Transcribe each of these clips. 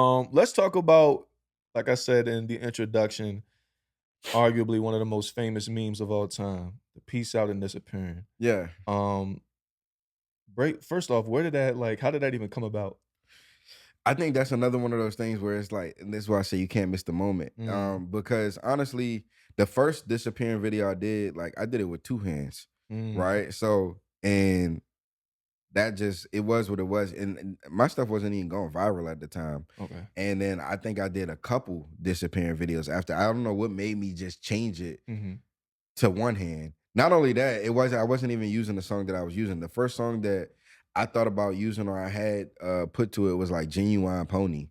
Let's talk about, like I said in the introduction, arguably one of the most famous memes of all time, the peace out and disappearing. Yeah. Um, break first off, where did that how did that even come about? I think that's another one of those things where it's like, and this is why I say you can't miss the moment. Mm, Because honestly, the first disappearing video I did, like I did it with two hands, mm, right? So, and that just it was what it was. And my stuff wasn't even going viral at the time. okay. And then I think I did a couple disappearing videos after. I don't know what made me just change it Mhm. to one hand. Not only that, I wasn't even using the song that I was using. The first song that I thought about using or I had put to it was like Genuine Pony,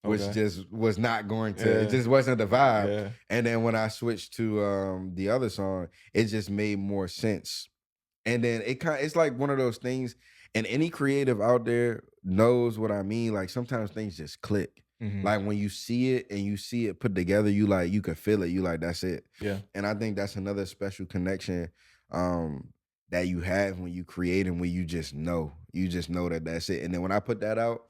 which Okay. just was not going to, it Yeah, just wasn't the vibe. yeah. And then when I switched to the other song, it just made more sense. And then it's like one of those things, and any creative out there knows what I mean. Like sometimes things just click. Mhm. Like when you see it and you see it put together, you like you can feel it. You like that's it. Yeah. And I think that's another special connection that you have when you create and when you just know. You just know that that's it. And then when I put that out,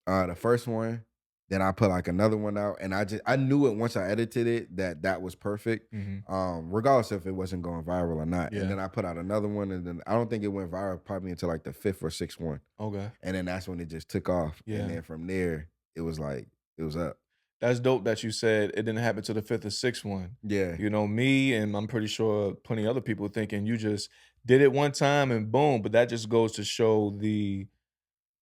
the first one, then I put like another one out, and I knew it once I edited it that that was perfect, Mhm. regardless if it wasn't going viral or not. And Yeah. then I put out another one, and then I don't think it went viral probably until like the fifth or sixth one, Okay. and then that's when it just took off. And Yeah. then from there, it was like it was up. That's dope that you said it didn't happen to the 5th or 6th one. Yeah. You know, me and I'm pretty sure plenty of other people thinking you just did it one time and boom, but that just goes to show the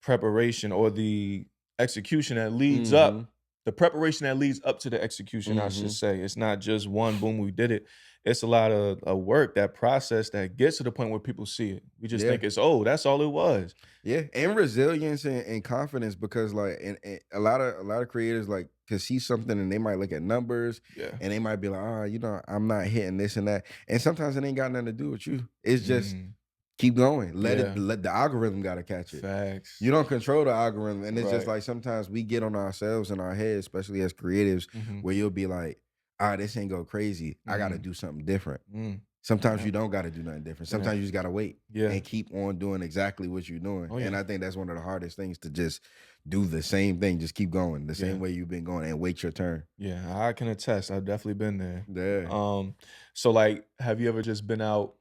preparation or the execution that leads Mm-hmm. up the preparation that leads up to the execution, I should Mm-hmm. say. It's not just one boom, we did it. It's a lot of work, that process that gets to the point where people see it. We just Yeah. think it's, oh, that's all it was. Yeah, and resilience and confidence because like and a lot of creators like can see something and they might look at numbers Yeah. and they might be like, oh, I'm not hitting this and that. And sometimes it ain't got nothing to do with you. It's just Mm, keep going. yeah. Let the algorithm gotta catch it. You Facts. don't control the algorithm. And it's just Right. like sometimes we get on ourselves in our heads, especially as creatives, Mhm. where you'll be like, this ain't go crazy. I gotta Mhm. do something different. Mm. Sometimes Yeah. you don't got to do nothing different. Yeah. Sometimes you just got to wait Yeah. and keep on doing exactly what you're doing. Oh, And yeah. I think that's one of the hardest things to just do the same thing, just keep going the same Yeah. way you've been going and wait your turn. Yeah. I can attest. I've definitely been there. Yeah. Um, so like, have you ever just been out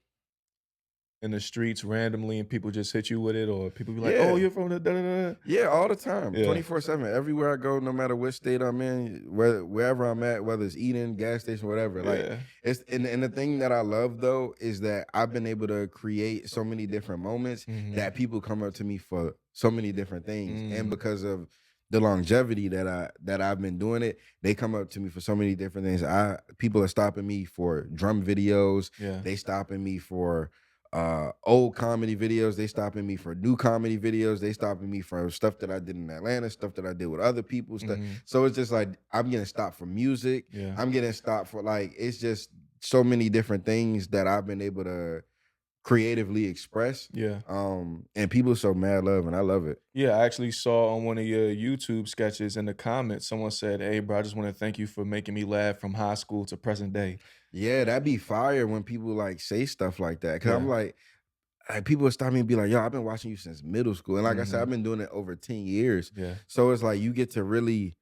in the streets randomly and people just hit you with it, or people be like, "Oh, Yeah. you're from the da da da"? Yeah, all the time, Yeah. 24/7. Everywhere I go, no matter what state I'm in, wherever I'm at, whether it's eating, gas station, whatever. Like Yeah. it's and the thing that I love though is that I've been able to create so many different moments Mhm. that people come up to me for so many different things. And Mm. because of the longevity that I've been doing it, they come up to me for so many different things. People are stopping me for drum videos, Yeah. they stopping me for old comedy videos, they stopping me for new comedy videos, they stopping me for stuff that I did in Atlanta, stuff that I did with other people, stuff. Mhm. So it's just like I'm getting stopped for music, Yeah. I'm getting stopped for like it's just so many different things that I've been able to creatively express. Yeah. And people so mad love and I love it. Yeah, I actually saw on one of your YouTube sketches in the comments, someone said, "Hey, bro, I just wanna thank you for making me laugh from high school to present day." Yeah, that'd be fire when people like say stuff like that. Cause I'm Yeah. like people would stop me and be like, yo, I've been watching you since middle school. And like I said, I've Mhm. been doing it over 10 years. Yeah. So it's like you get to really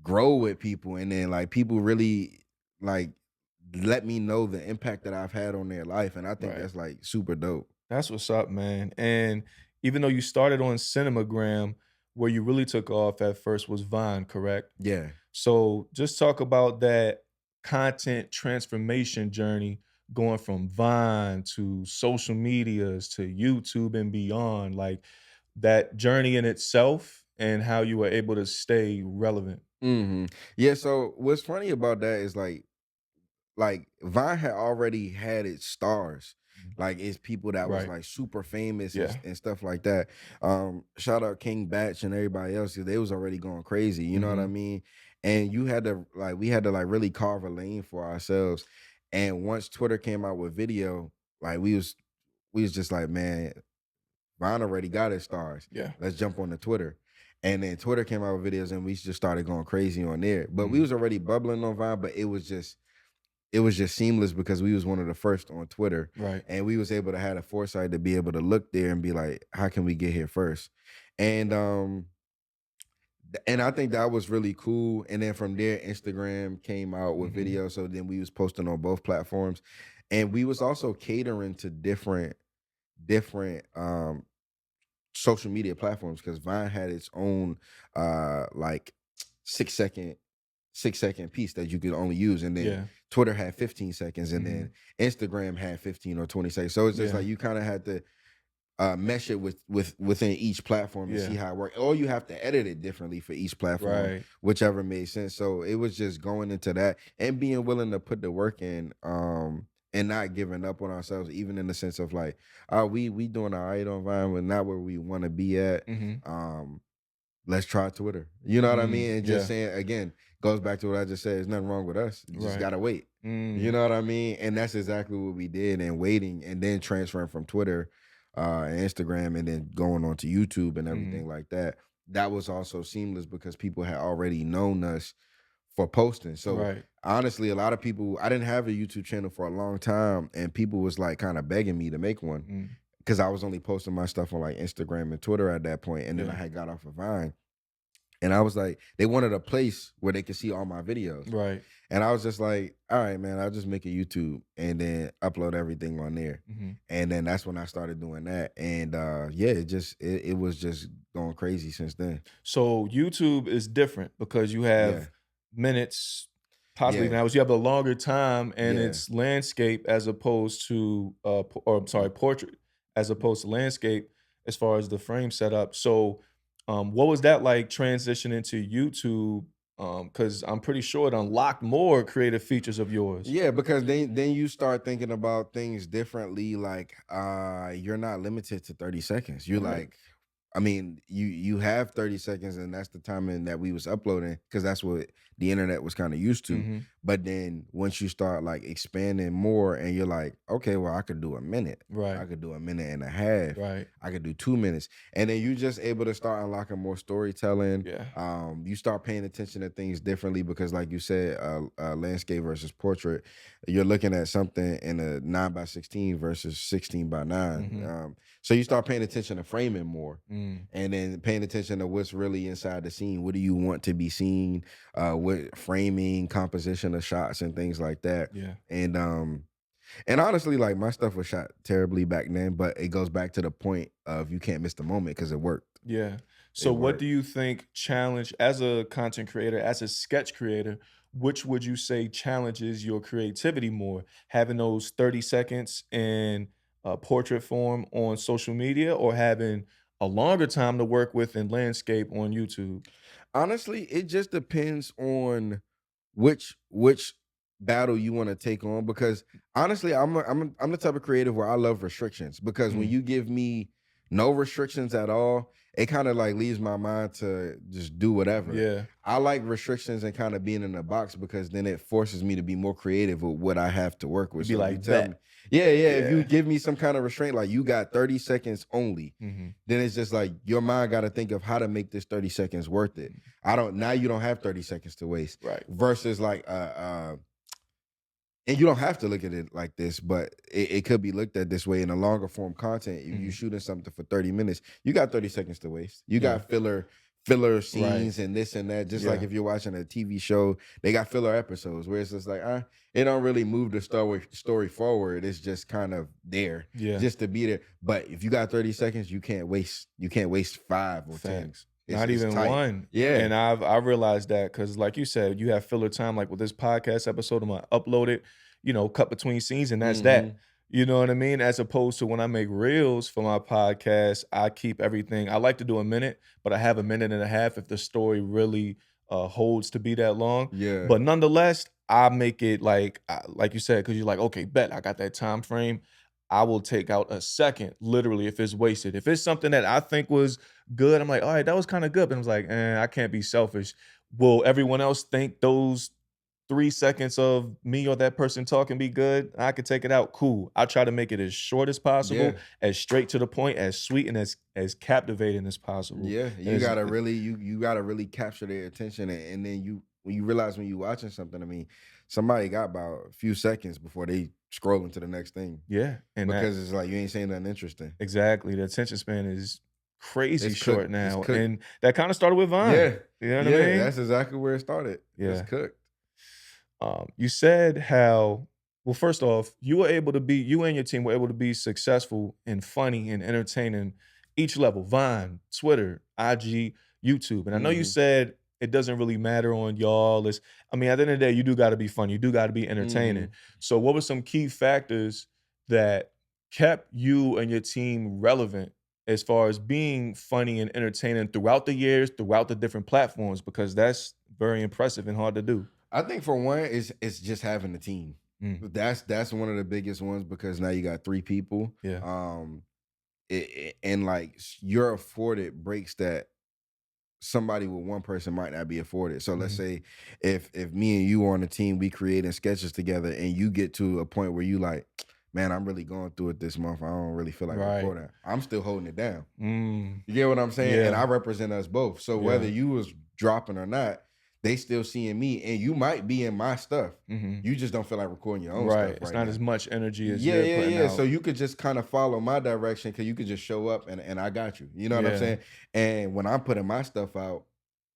grow with people and then like people really like let me know the impact that I've had on their life. And I think Right. that's like super dope. That's what's up, man. And even though you started on Cinemagram, where you really took off at first was Vine, correct? Yeah. So just talk about that content transformation journey going from Vine to social medias to YouTube and beyond, like that journey in itself and how you were able to stay relevant. Yeah. So what's funny about that is like Vine had already had its stars. Mhm. Like it's people that was Right. like super famous Yeah. and stuff like that. Shout out King Batch and everybody else, 'cause they was already going crazy. You know what I Mhm. mean? And you had to like we had to like really carve a lane for ourselves. And once Twitter came out with video, like we was just like, man, Vine already got its stars. Yeah. Let's jump on the Twitter. And then Twitter came out with videos and we just started going crazy on there. But we Mhm. was already bubbling on Vine, but it was just seamless because we was one of the first on Twitter, Right. and we was able to have the foresight to be able to look there and be like, how can we get here first? And And I think that was really cool. And then from there, Instagram came out with Mhm. videos. So then we was posting on both platforms. And we was also catering to different social media platforms because Vine had its own like 6 second 6 second piece that you could only use. And then Yeah. Twitter had 15 seconds, and then Mhm. Instagram had 15 or 20 seconds. So it's just Yeah. like you kind of had to mesh it within each platform and see Yeah. how it worked. Or you have to edit it differently for each platform, Right. whichever made sense. So it was just going into that and being willing to put the work in, and not giving up on ourselves, even in the sense of like, we doing all right on Vine, but not where we want to be at. Mhm. Um, let's try Twitter. You know what I mean? And just Yeah. saying again, goes back to what I just said. There's nothing wrong with us. You just Right. gotta wait. You Mm. know what I mean? And that's exactly what we did, and waiting and then transferring from Twitter and Instagram and then going on to YouTube and everything Mhm. like that. That was also seamless because people had already known us for posting. So Right. honestly, a lot of people, I didn't have a YouTube channel for a long time, and people was like kind of begging me to make one Mm. because I was only posting my stuff on like Instagram and Twitter at that point, and then I Yeah. had got off of Vine. And I was like, they wanted a place where they could see all my videos. Right. And I was just like, all right, man, I'll just make a YouTube and then upload everything on there. Mhm. And then that's when I started doing that. And yeah, it was just going crazy since then. So YouTube is different because you Yeah. have minutes, possibly even Yeah. hours. You have a longer time, and Yeah. it's landscape as opposed to, or I'm sorry, portrait as opposed to landscape as far as the frame setup. So, what was that like transitioning to YouTube? Because I'm pretty sure it unlocked more creative features of yours. Yeah, because then you start thinking about things differently. Like you're not limited to 30 seconds. You're Right. like, I mean, you have 30 seconds, and that's the timing that we was uploading because that's what the internet was kind of used to. Mhm. But then once you start like expanding more, and you're like, okay, well, I could do a minute, I Right. could do a minute and a half, Right. I could do 2 minutes, and then you just able to start unlocking more storytelling. Yeah. You start paying attention to things differently because, like you said, landscape versus portrait, you're looking at something in a 9 by 16 versus 16 by 9. Mhm. So you start paying attention to framing more, Mm. and then paying attention to what's really inside the scene. What do you want to be seen? What framing, composition of shots, and things like that. Yeah. And honestly, like my stuff was shot terribly back then, but it goes back to the point of you can't miss the moment because it worked. Yeah. It So what do worked. you think challenge as a content creator, as a sketch creator, which would you say challenges your creativity more? Having those 30 seconds in portrait form on social media or having a longer time to work with in landscape on YouTube? Honestly, it just depends on which battle you want to take on because honestly, I'm the type of creative where I love restrictions because when Mm, you give me no restrictions at all, it kind of like leaves my mind to just do whatever. yeah. I like restrictions and kind of being in a box because then it forces me to be more creative with what I have to work with. You'd be So if you like, tell me, bet. yeah, yeah, if you Yeah. give me some kind of restraint, like you got 30 seconds only, Hmm. then it's just like your mind got to think of how to make this 30 seconds worth it. I don't now you don't have 30 seconds to waste Right. versus like and you don't have to look at it like this, but it could be looked at this way in a longer form content. If you're Hmm. shooting something for 30 minutes, you got 30 seconds to waste. You Yeah. got filler Right. scenes and this and that. Just like Yeah. if you're watching a TV show, they got filler episodes where it's just like, it don't really move the story forward. It's just kind of there Yeah. just to be there. But if you got 30 seconds, you can't waste 5 or 10. Facts. It's Not it's even tight. one. Yeah. And I realized that because, like you said, you have filler time. Like with this podcast episode, I'm gonna upload it, cut between scenes, and that's that. Hmm. You know what I mean? As opposed to when I make reels for my podcast, I keep everything. I like to do a minute, but I have a minute and a half if the story really holds to be that long. Yeah. But nonetheless, I make it like you said, because you're like, okay, bet I got that time frame. I will take out a second, literally, if it's wasted. If it's something that I think was good, I'm like, all right, that was kind of good. But I was like, I can't be selfish. Will everyone else think those 3 seconds of me or that person talking be good? I could take it out. Cool. I try to make it as short as possible, Yeah. as straight to the point, as sweet and as captivating as possible. Yeah, And you gotta really you gotta really capture their attention, and then you when you realize when you watching something, I mean, somebody got about a few seconds before they scroll into the next thing yeah, and that because it's like you ain't saying nothing interesting. exactly the attention span is crazy It's short cooked. It's now, cooked. and that kinda started with Vine. Yeah. You know what I Yeah, mean? that's exactly where it started. It's Yeah. cooked. You said how well, first off, you and your team were able to be successful and funny and entertaining each level, Vine, Twitter, IG, YouTube. And I know you Mhm. said it doesn't really matter on y'all. I mean, at the end of the day, you do gotta be funny. You do gotta be entertaining. Mhm. So what were some key factors that kept you and your team relevant as far as being funny and entertaining throughout the years, throughout the different platforms? Because that's very impressive and hard to do. I think for one, it's just having a team. Mm, That's one of the biggest ones because now you got 3 people. yeah. And like you're afforded breaks that somebody with one person might not be afforded. So let's Mhm. say if me and you are on a team, we creating sketches together, and you get to a point where you like, man, I'm really going through it this month. I don't really feel like Right. recording. I'm still holding it down. Mm. You get what I'm saying? And Yeah. I represent us both. So whether Yeah. you was dropping or not, they still seeing me, and you might be in my stuff. Mhm. You just don't feel like recording your own Right. stuff It's right not as now. much energy as Yeah, you're yeah, putting yeah. So out. you could just kind of follow my direction because you could just show up and I got you. You know what I'm Yeah. saying? And when I'm putting my stuff out,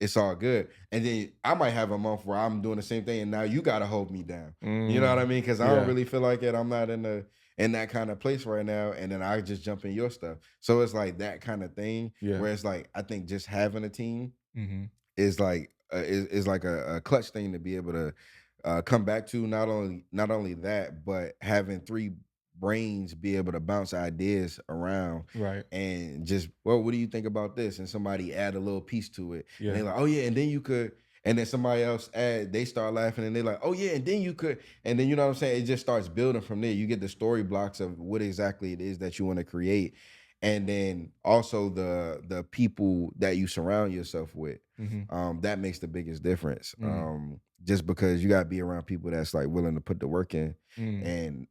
it's all good. And then I might have a month where I'm doing the same thing, and now you gotta hold me down. You know what I Mm. mean? Because I don't Yeah. really feel like it. I'm not in that kind of place right now. And then I just jump in your stuff. So it's like that kind of thing Yeah. where it's like I think just having a team Mhm. is like a clutch thing to be able to come back to. Not only that, but having 3 brains be able to bounce ideas around Right. and just, well, what do you think about this? And somebody add a little piece to it, and Yeah. they're like, oh yeah, and then you could. And then somebody else they start laughing, and they're like, oh yeah, and then you could, and then you know what I'm saying? It just starts building from there. You get the story blocks of what exactly it is that you want to create, and then also the people that you surround yourself with, Mhm. that makes the biggest difference. Mm. Just because you gotta be around people that's like willing to put the work in, Mm. and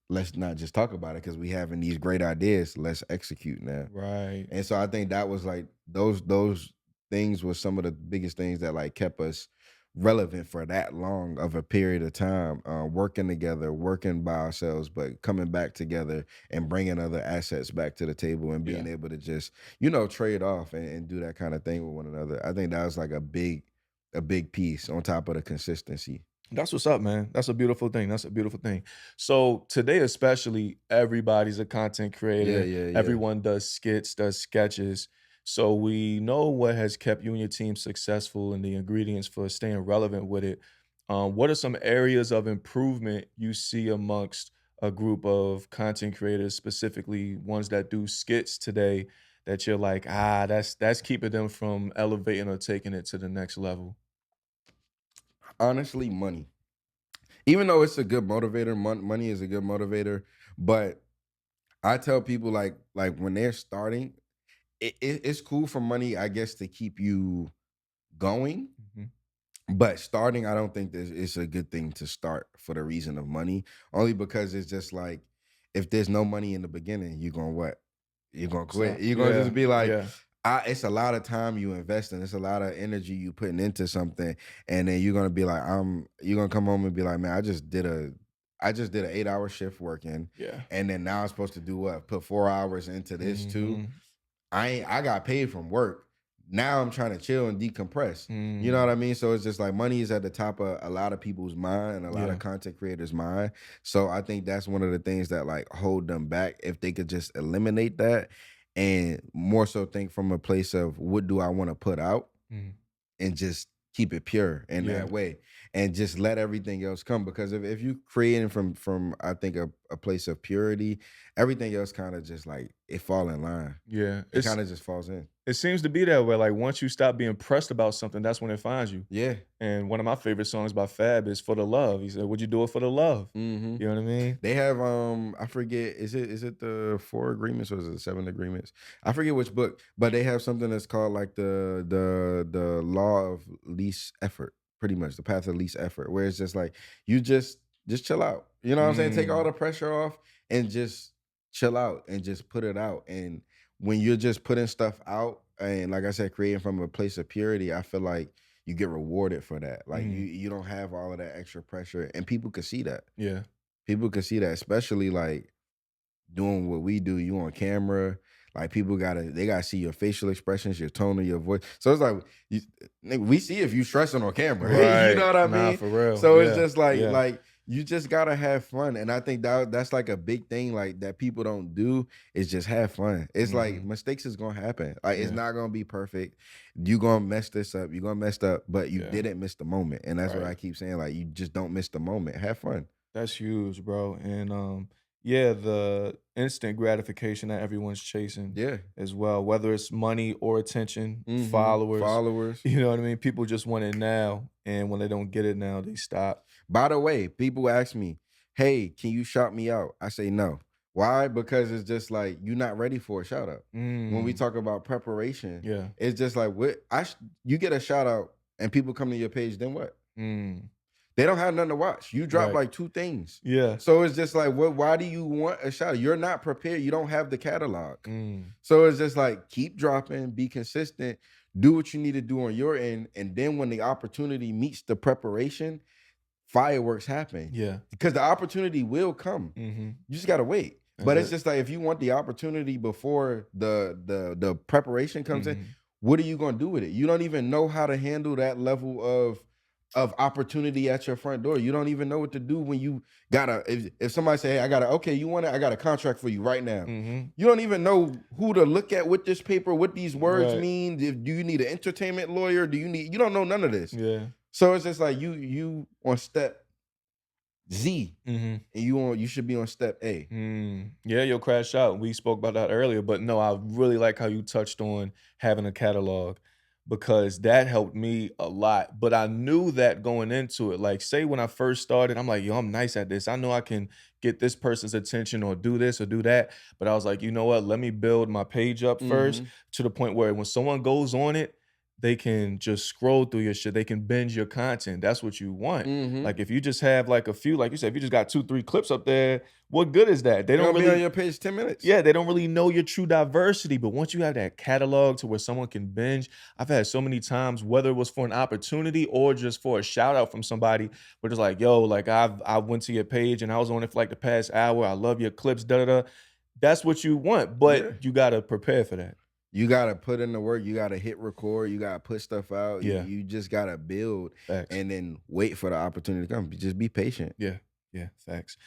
let's not just talk about it because we having these great ideas. Let's execute now. Right. And so I think that was like those things were some of the biggest things that like kept us relevant for that long of a period of time, working together, working by ourselves, but coming back together and bringing other assets back to the table and being Yeah. able to just trade off and do that kind of thing with one another. I think that was like a big piece on top of the consistency. That's what's up, man. That's a beautiful thing. That's a beautiful thing. So today, especially, everybody's a content Yeah, creator. yeah, yeah. Everyone does skits, does sketches. So we know what has kept you and your team successful and the ingredients for staying relevant with it. What are some areas of improvement you see amongst a group of content creators, specifically ones that do skits today, that you're like, that's keeping them from elevating or taking it to the next level? Honestly, money. Even though it's a good motivator, money is a good motivator, but I tell people like when they're starting, it's cool for money, I guess, to keep you going. Mhm. But starting, I don't think that it's a good thing to start for the reason of money. Only because it's just like if there's no money in the beginning, you're gonna what? You're gonna quit. So You're gonna just yeah, be like, yeah. it's a lot of time you invest in, it's a lot of energy you putting into something, and then you're gonna be like, you're gonna come home and be like, man, I just did an 8-hour shift working, Yeah. and then now I'm supposed to do what? Put 4 hours into this too. Mhm. I got paid from work. Now I'm trying to chill and decompress. You know what Mm. I mean? So it's just like money is at the top of a lot of people's mind and a lot of Yeah. content creators' mind. So I think that's one of the things that like hold them back. If they could just eliminate that and more so think from a place of what do I want to put out Mhm. and just keep it pure in Yeah. that way and just let everything else come, because if you creating from I think a place of purity, everything else kind of just like it fall in line. Yeah. It kind of just falls in. It seems to be that way, like, once you stop being pressed about something, that's when it finds you. Yeah. And one of my favorite songs by Fab is "For the Love." He said, "Would you do it for the love?" Hmm. You know what I mean? They have I forget, is it the 4 agreements or is it the 7 agreements? I forget which book, but they have something that's called like the law of least effort, pretty much the path of least effort, where it's just like you just chill out. You know what I'm saying? Take all Mm. the pressure off and just chill out and just put it out. And when you're just putting stuff out and like I said, creating from a place of purity, I feel like you get rewarded for that. Like you Mm. you don't have all of that extra pressure, and people can see that. Yeah. People can see that, especially like doing what we do. You on camera, Like they gotta see your facial expressions, your tone of your voice. So it's like you, nigga, we see if you stressing on camera. You Right. know what I Nah, mean? for real. So it's Yeah. just like Yeah. you just gotta have fun. And I think that's like a big thing like that people don't do is just have fun. It's like Mhm. mistakes is gonna happen. Like it's Yeah. not gonna be perfect. You gonna mess this up. You're gonna mess up, but you Yeah. didn't miss the moment. And that's what Right. I keep saying. Like you just don't miss the moment. Have fun. That's huge, bro. And yeah, the instant gratification that everyone's chasing Yeah. as well, whether it's money or attention, Mhm. followers, Followers. you know what I mean? People just want it now. And when they don't get it now, they stop. By the way, people ask me, "Hey, can you shout me out?" I say no. Why? Because it's just like you're not ready for a shout out. When we Mm. talk about preparation, Yeah. it's just like you get a shout out and people come to your page, then what? Mm. They don't have nothing to watch. You drop Right. like two things. Yeah. So it's just like, what? Why do you want a shout out? You're not prepared. You don't have the catalog. Mm. So it's just like keep dropping, be consistent, do what you need to do on your end, and then when the opportunity meets the preparation, fireworks happen Yeah. because the opportunity will come. Mhm. You just gotta wait. That's But it's it. just like if you want the opportunity before the preparation comes in, Mhm. what are you gonna do with it? You don't even know how to handle that level of opportunity at your front door. You don't even know what to do when you gotta if somebody say, hey, I gotta okay, you want it, I got a contract for you right now. Mhm. You don't even know who to look at with this paper, what these words Right. mean. Do you need an entertainment lawyer? You don't know none of this. Yeah. So it's just like you on step Z, Mhm. and you should be on step A. Mm. Yeah, you'll crash out. We spoke about that earlier, but no, I really like how you touched on having a catalog because that helped me a lot. But I knew that going into it. Like, say when I first started, I'm like, yo, I'm nice at this. I know I can get this person's attention or do this or do that. But I was like, you know what? Let me build my page up first Mhm, to the point where when someone goes on it, they can just scroll through your shit. They can binge your content. That's what you want. mhm. Like if you just have like a few, like you said, if you just got 2, 3 clips up there, what good is that? They They're don't gonna be on really your page 10 minutes. yeah, they don't really know your true diversity, but once you have that catalog to where someone can binge, I've had so many times, whether it was for an opportunity or just for a shout out from somebody, where it's like, yo, like I went to your page and I was on it for like the past hour. I love your clips, da da da. That's what you want, but Yeah. you gotta prepare for that. You gotta put in the work, you gotta hit record, you gotta put stuff out, Yeah, you just gotta build facts. and then wait for the opportunity to come. Just be patient. Yeah, yeah, facts.